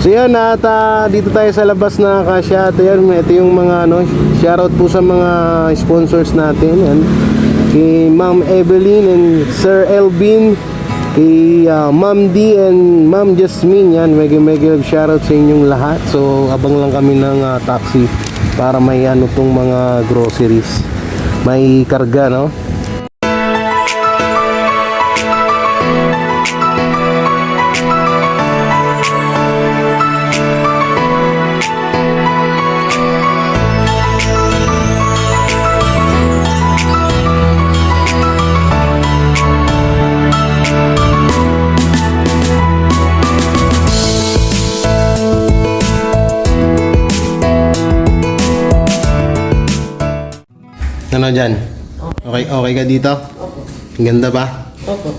So yan, at dito tayo sa labas na kasya. At yan, ito yung mga shoutout po sa mga sponsors natin. Yan. Kay Ma'am Evelyn and Sir Elvin, kay Ma'am D and Ma'am Jasmine. Yan, mega shoutout sa inyong lahat. So abang lang kami ng taxi para may tong mga groceries, may karga, no? Ano dyan? Okay ka dito? Opo. Ganda ba? Opo.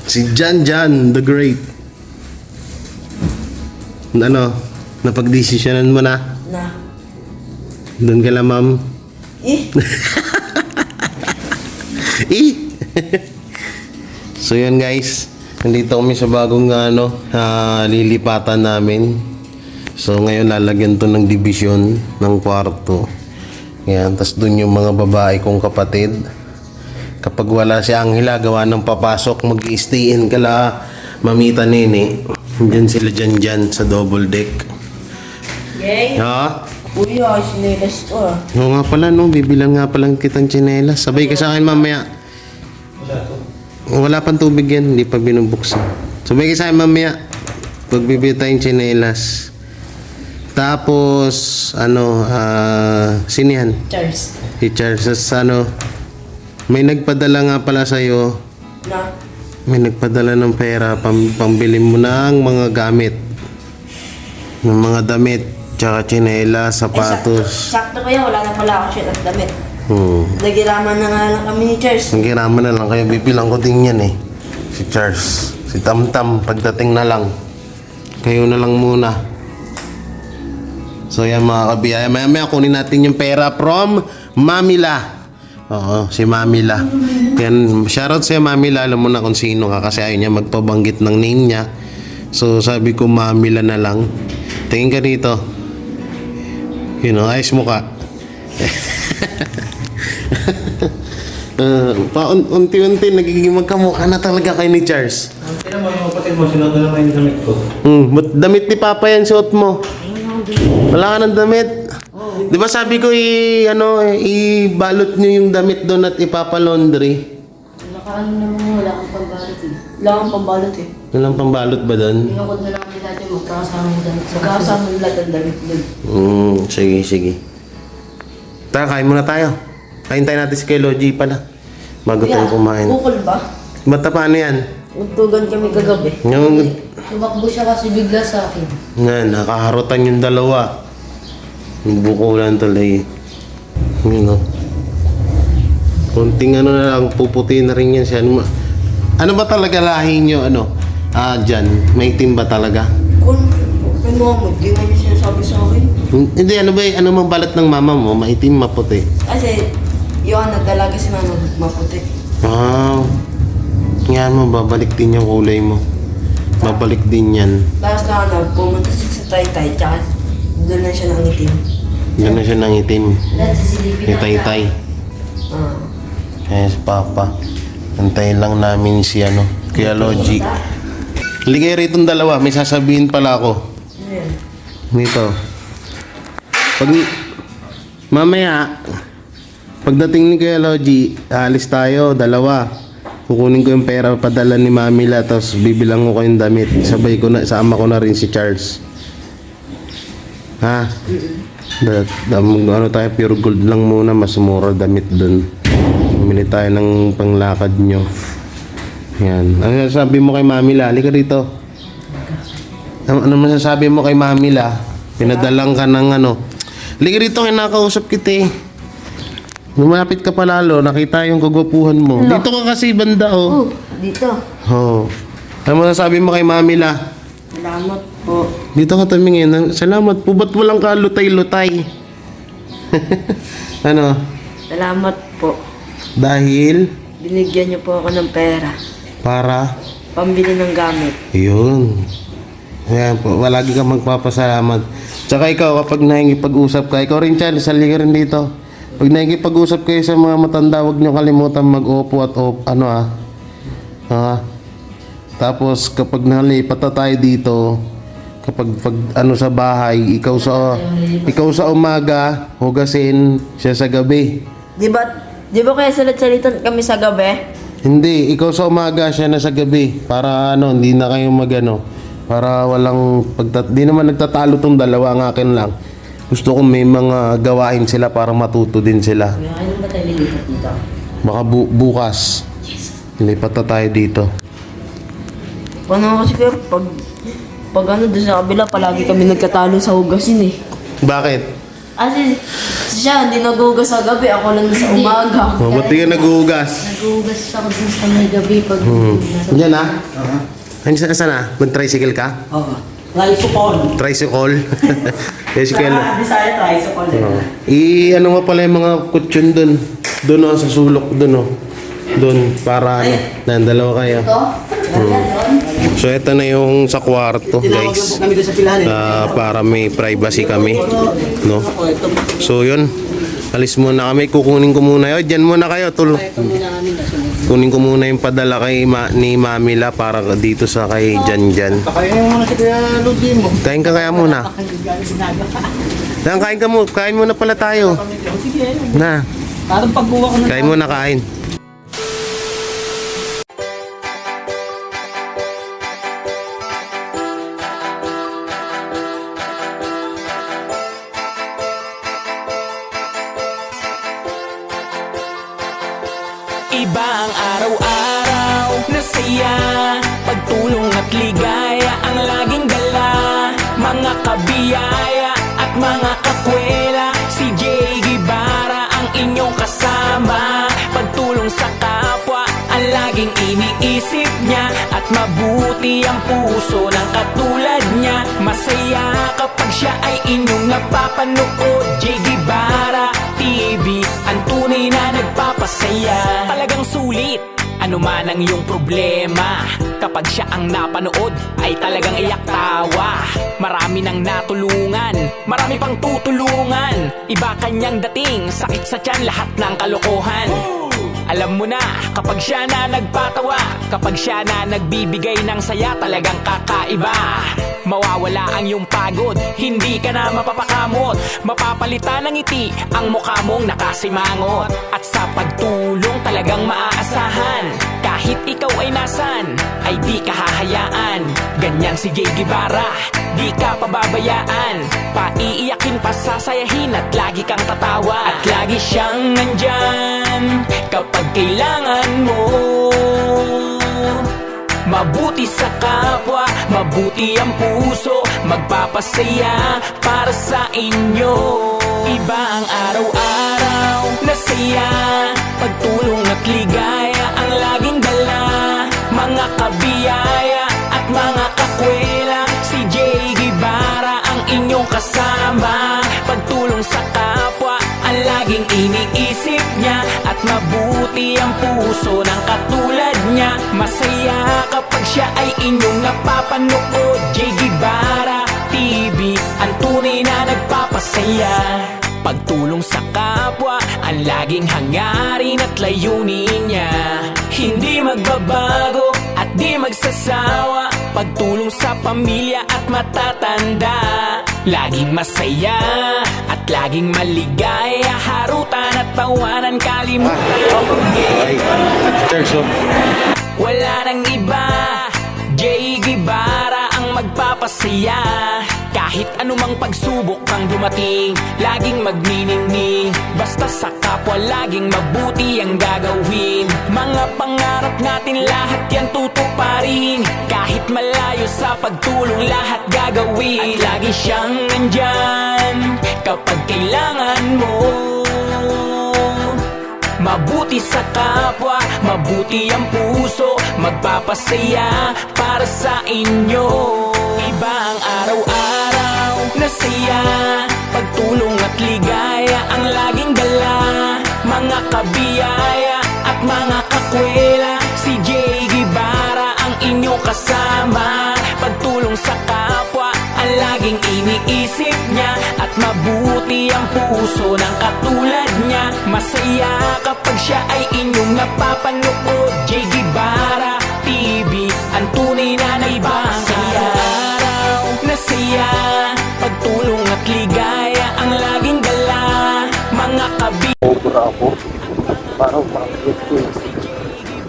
Si Jan the Great. Ano? Napag-desisyonan mo na? Na. Doon ka lang, ma'am. So yan guys, nandito kami sa bagong lilipatan namin. So ngayon lalagyan to ng division ng kwarto. Yan, tas dun yung mga babae kong kapatid. Kapag wala si Angela, gawa ng papasok, mag-i-stay in kala Mamita Nene. Diyan sila dyan sa double deck. Yay! Ha? Kuya, sinelas ko ah. Oo nga pala, bibilang nga palang kitang tsinelas. Sabay ka sa akin mamaya. Wala pang tubig yan, hindi pa binubuksan. Sabay ka sa akin mamaya. Pagbibili tayong tsinelas. Tapos, sino yan? Charles. Si Charles. May nagpadala nga pala sa'yo. Na? May nagpadala ng pera, pambili mo ng mga gamit. Ng mga damit, tsaka tsinelas, sapatos. Sakto kaya, wala na pala ako shit at damit. Nagiraman na nga lang kami ni Charles. Nagiraman na lang, kaya bibilang ko din yan eh. Si Charles. Si Tamtam, pagdating na lang. Kayo na lang muna. So yan mga kabiyaya, maya kunin natin yung pera from Mamila. Oo, si Mamila. Yan, shoutout sa Mamila, alam mo na kung sino ka kasi ayaw niya magpabanggit ng name niya. So sabi ko Mamila na lang. Tingin ka dito. Ayos mo ka. Unti-unti nagiging magkamukha na talaga kay ni Charles. Tinan mo yung kapatid mo, sinunod na naman yung damit ko. Damit ni Papa yan, suot mo. Wala ka ng damit. Di ba sabi ko ibalot nyo yung damit doon at ipapalaundry? Wala kang pambalot eh. Wala kang pambalot eh. Walang pambalot ba doon? Pinukod na lang kami dati magkakasama yung damit. Magkakasama yung lahat ng damit doon. Sige. Tara, kain muna tayo. Kain tayo natin si kay Logie pala. Bago tayo kumain. Bukol ba? Ba't paano yan? Nagtugan kami kagabi. Tumakbo siya kasi bigla sa akin. Nakaharutan yung dalawa. Yung bukulan tuloy. Kunting na lang, puputi na rin yan siya. Ano ba talaga lahi nyo? Dyan, may team ba talaga? Kung mo, di mo niya sinasabi sa akin. Hindi, ano mang balat ng mama mo? Maitim, maputi. Kasi, yun, nagdalaga si mama maputi. Yan mo, babalik din yung kulay mo. Babalik din yan. Tapos pumunta siya sa Taytay, tsaka doon na siya nangitim. Doon na siya nangitim. Ni Taytay. Si Papa. Antayin lang namin si Kuya Logie. Ligay rito yung dalawa, may sasabihin pala ako. Dito. Mamaya, pagdating ni Kuya Logie, alis tayo, dalawa. Kukunin ko yung pera padala ni Mamila, tapos bibilang ko kayong damit. Sabay ko na, sama ko na rin si Charles. Ha? Tayo, pure gold lang muna, mas mura damit dun. Bumili tayo ng panglakad nyo. Yan. Ano sabi mo kay Mamila? Halika dito. Ano masasabi mo kay Mamila? Pinadalang ka ng Halika dito, kinakausap kita eh. Lumapit ka pa lalo, nakita yung kagwapuhan mo. No. Dito ka kasi banda Dito. Ano masasabi mo kay Mamila? Salamat po. Dito ka tumingin. Salamat po. Ba't walang ka lutay-lutay? Salamat po. Dahil? Binigyan niyo po ako ng pera. Para? Pambili ng gamit. Yun. Yan po, palagi kang magpapasalamat. Tsaka ikaw, kapag nakikipag-usap ka, ikaw rin Chan, sali ka rin dito. Pag nakikipag-usap kayo sa mga matanda, huwag nyo kalimutan mag-opo at ano tapos kapag nalipat na tayo dito, kapag ano sa bahay, ikaw sa umaga, hugasin siya sa gabi. Di ba kaya salit-salitan kami sa gabi? Hindi, ikaw sa umaga, siya na sa gabi. Para hindi na kayo para walang di naman nagtatalo tong dalawa, ang akin lang. Gusto ko may mga gawain sila para matuto din sila. Kailan ba tayo lilipat dito? Baka bukas. Lipat na tayo dito. Paano kasi kaya pag doon sa kabila, palagi kami nagkatalo sa hugasin eh. Bakit? Kasi siya hindi naghugas sa gabi, ako lang sa umaga. Ba't ka naghuhugas? Naghuhugas ako dun sa may gabi pag Diyan na? Saan na? Mag-tricycle ka? Oo. Tricycle. Tricycle? Tricycle. Bisaya tricycle. Ano nga pala yung mga kutsyon dun? Dun sa sulok dun Dun, para dalawa kayo. So, ito na yung sa kwarto, guys. Kami doon sa pilahan Para may privacy kami. No? So, yun. Alis muna kami. Kukunin ko muna. Diyan muna kayo. Kunin ko muna yung padala ni Mamila para dito sa kay Jan. Pakainin mo muna si Kuya Ludwig mo. Kain ka kaya muna. Kain muna pala tayo. Na. Parang pagbuwa ko Kain muna, kain. Iba ang araw-araw na saya, pagtulong at ligaya ang laging dala. Mga kabiyaya at mga kakwela, si Jay Guevara ang inyong kasama. Pagtulong sa kapwa ang laging iniisip niya, at mabuti ang puso ng katulad niya. Masaya kapag siya ay inyong napapanood. Jay Guevara TV, ang tunay na nagpapasaya. Talagang sulit, ano man ang iyong problema, kapag siya ang napanood ay talagang iyak tawa. Marami nang natulungan, marami pang tutulungan. Iba kanyang dating, sakit sa tiyan, lahat ng kalokohan. Alam mo na, kapag siya na nagpatawa, kapag siya na nagbibigay ng saya, talagang kakaiba. Mawawala ang iyong pagod, hindi ka na mapapakamot. Mapapalitan ng ngiti ang mukha mong nakasimangot. At sa pagtulong talagang maaasahan, kahit ikaw ay nasan, ay di ka hahayaan. Ganyan si Jay Guevara, di ka pababayaan. Paiiyakin, pasasayahin at lagi kang tatawa. At lagi siyang nandyan kapag kailangan mo. Mabuti sa kapwa, mabuti ang puso, magpapasaya para sa inyo. Iba ang araw-araw na saya, pagtulong at ligaya ang laging dala. Mga kabiyaya at mga kakwela, si Jay Guevara ang inyong kasama. Pagtulong sa kapwa ang laging iniisip niya, at mabuti ang puso ng katulad niya. Masaya kapag siya ay inyong napapanood. Jay Guevara TV, ang tunay na nagpapasaya. Pagtulong sa kapwa ang laging hangarin at layunin niya. Hindi magbabago at di magsasawa. Pagtulong sa pamilya at matatanda, laging masaya at laging maligaya. Harutan at tawanan, kalimutan. Wala nang iba, Jay Guevara ang magpapasaya. Kahit anumang pagsubok ang dumating, laging magniningning. Basta sa kapwa laging mabuti ang gagawin. Mga pangarap natin lahat yan tutuparin. Kahit malayo sa pagtulong lahat gagawin. At lagi siyang nandyan kapag kailangan mo. Mabuti sa kapwa, mabuti ang puso, magpapasaya para sa inyo. Iba ang araw-araw na saya, pagtulong at ligaya ang laging dala. Mga kabiyaya at mga kakwela, si Jay Guevara ang inyong kasama. Pagtulong sa kapwa iniisip niya at mabuti ang puso ng katulad niya. Masaya kapag siya ay inyong napapanood. J. Guevara TV, ang tunay na naibang araw na saya, pagtulong at ligaya ang laging dala. Mga kabi Sobra ako. Parang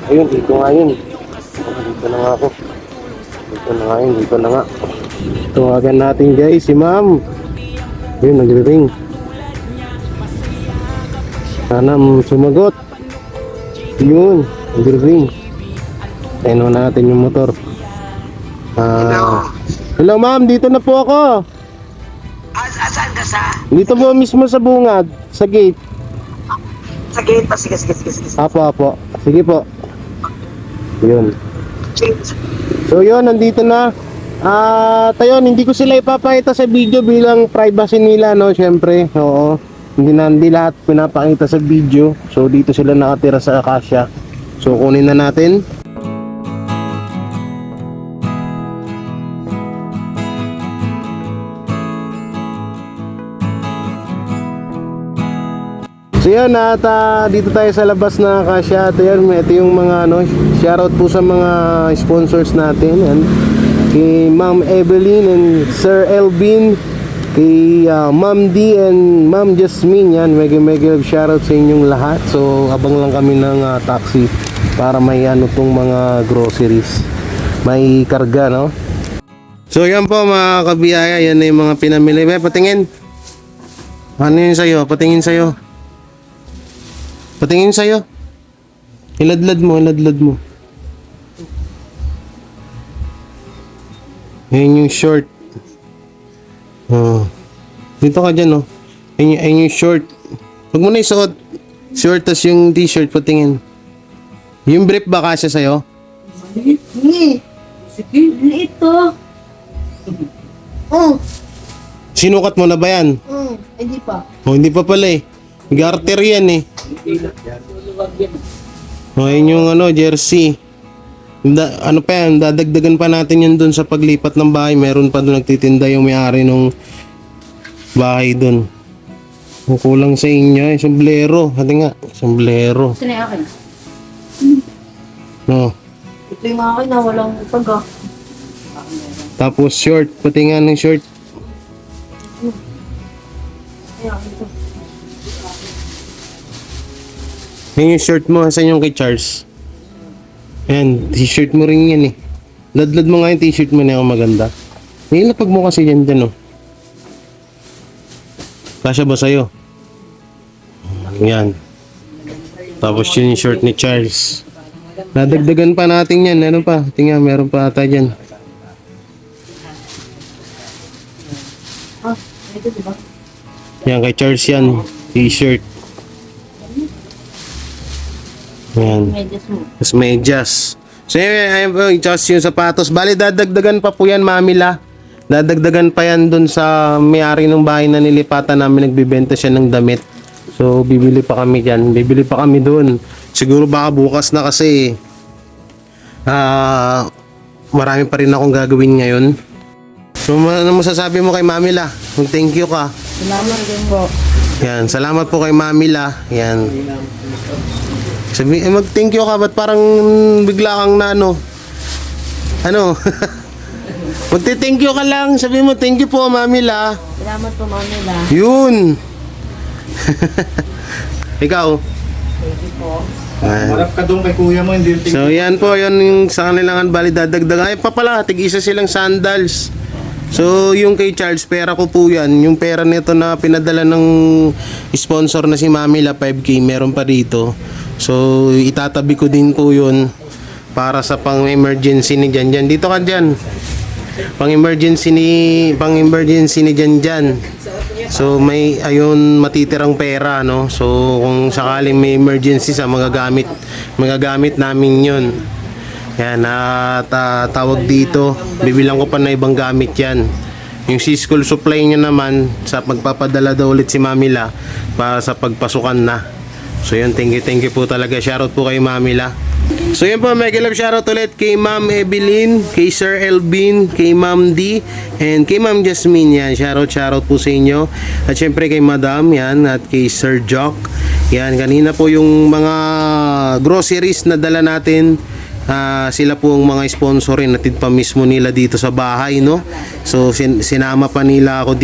ayun, dito nga yun. Dito na nga ako. Dito na nga yun, dito na nga. Tuwagan natin guys, si ma'am. Ayun, nagre-ring. Sana sumagot. Yun, nagre-ring. Ayun natin yung motor. Hello ma'am, dito na po ako. Saan ka sa? Dito po mismo sa bungad, sa gate. Sa gate pa, sige. Apo. Sige po. Yun. So yun, nandito na. Ayun, hindi ko sila ipapakita sa video bilang privacy nila, no? Syempre, oo. Hindi lahat pinapakita sa video. So dito sila nakatira sa Acacia. So kunin na natin. So yan, at dito tayo sa labas na Acacia. Ito yung mga shoutout po sa mga sponsors natin. Yan. Kay Ma'am Evelyn and Sir Elvin, kay Ma'am D and Ma'am Jasmine. Yan, mega shoutout sa inyong lahat. So abang lang kami ng taxi para may tong mga groceries, may karga, no? So yan po mga kabiyaya, yan na yung mga pinamili. Patingin. Ano yun sa'yo? Patingin sa'yo. Iladlad mo. Ayan yung short. Dito ka dyan, Ayan yung short. Huwag mo na isuot. Short, tas yung t-shirt, patingin. Yung brief ba kasya sa'yo? Liit to. Sinukat mo na ba yan? Hindi pa. Hindi pa pala eh. Garter yan eh. Ayan yung jersey. Pa yan, dadagdagan pa natin yan dun sa paglipat ng bahay. Meron pa dun nagtitinda yung may-ari nung bahay dun. Kulang sa inyo eh, sombrero. Hati nga, sombrero. Sino yung akin? Ito yung akin na walang pag Tapos short, pati nga ng short. Yan yung shirt mo, saan yung kay Charles? Ayan, t-shirt mo rin yan eh. Ladlad mo nga yung t-shirt mo na yung maganda. Nilapag mo kasi yan dyan Kasya ba sa'yo? Yan. Tapos yun yung shirt ni Charles. Nadagdagan pa natin yan. Ano pa? Tingnan, meron pa ata dyan. Ito diba? Yan, kay Charles yan. T-shirt. Yan. Medyas mo. Tapos medyas. So yun, just yung sapatos. Bali, dadagdagan pa po yan, Mamila. Dadagdagan pa yan dun sa may-ari ng bahay na nilipatan namin. Nagbibenta siya ng damit. So, bibili pa kami dyan. Bibili pa kami dun. Siguro baka bukas na kasi marami pa rin akong gagawin ngayon. So, ano masasabi mo kay Mamila? Thank you ka. Salamat din po. Yan, salamat po kay Mamila. Yan. Sabi, mag-thank you ka, ba't parang bigla kang na magti-thank you ka lang, sabi mo, thank you po, Mamila. Salamat po, Mamila. Yun. Ikaw. Harap ka doon kay kuya mo, hindi yung So, yan po, yun yung sa kanilang bali dadagdagan. Ay, pa pala, tig-isa silang sandals. So, yung kay Charles, pera ko po yan. Yung pera nito na pinadala ng sponsor na si Mamila, 5K, meron pa dito. So, itatabi ko din po yun para sa pang-emergency ni Janjan. Dito ka dyan. Pang-emergency ni Janjan. So, may ayun matitirang pera, no? So, kung sakaling may emergency sa magagamit namin yun. Yan, tawag dito, bibilang ko pa na ibang gamit yan. Yung school supply nyo naman, sa magpapadala daw ulit si Mamila para sa pagpasukan na. So yun, thank you po talaga. Shoutout po kay Mamila. So yun po, mega love shoutout ulit kay Ma'am Evelyn, kay Sir Elvin, kay Ma'am D, and kay Ma'am Jasmine yan. Shoutout po sa inyo. At syempre kay Madam yan, at kay Sir Jock. Yan, kanina po yung mga groceries na dala natin. Sila po ang mga sponsor rin, natid pa mismo nila dito sa bahay, no? So sinama pa nila ako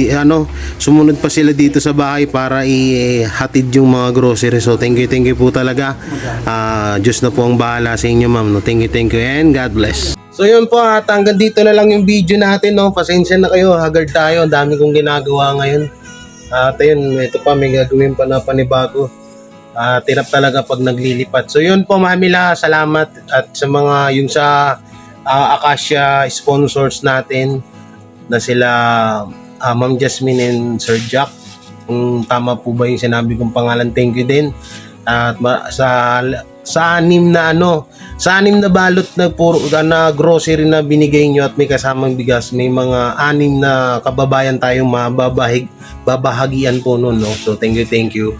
sumunod pa sila dito sa bahay para ihatid yung mga groceries. So thank you po talaga. Diyos na po ang bahala sa inyo, ma'am, no? Thank you and God bless. So yun po, at hanggang dito na lang yung video natin, no? Pasensya na kayo, haggard tayo, ang dami kong ginagawa ngayon. At ayun, ito pa, may gagawin pa na panibago. Tirap talaga pag naglilipat. So yun po, Mamila, salamat at sa mga yung sa Acacia sponsors natin na sila Ma'am Jasmine and Sir Jack. Kung tama po ba yung sinabi kong pangalan, thank you din. At sa anim na balot na na grocery na binigay nyo at may kasamang bigas, may mga 6 na kababayan tayong babahagian po nun, no? So thank you.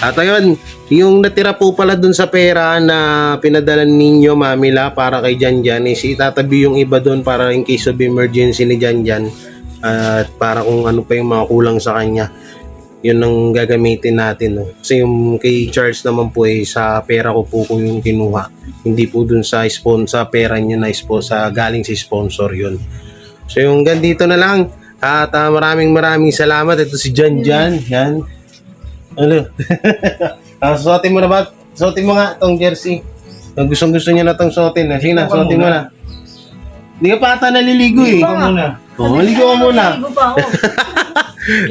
At ayun, yung natira po pala dun sa pera na pinadala ninyo, Mamila, para kay Janjan, itatabi yung iba dun para in case of emergency ni Janjan, at para kung ano pa yung mga kulang sa kanya, yun ang gagamitin natin, no? Kasi yung kay Charles naman po sa pera ko po yung kinuha, hindi po dun sa pera niya na sa galing si sponsor yun. So yung ganito na lang, at maraming salamat. Ito si Janjan, yan. Ano? Suotin mo na ba? Suotin mo nga tong jersey. Kung gusto niya na tong suotin. Sige na, suotin mo na. Hindi ka pa ata naliligo eh. Maligo ka muna.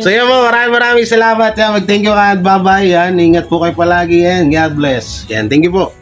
So yan mo, maraming salamat. Mag-thank you ka at bye-bye. Yan. Ingat po kayo palagi. And God bless. Yan, thank you po.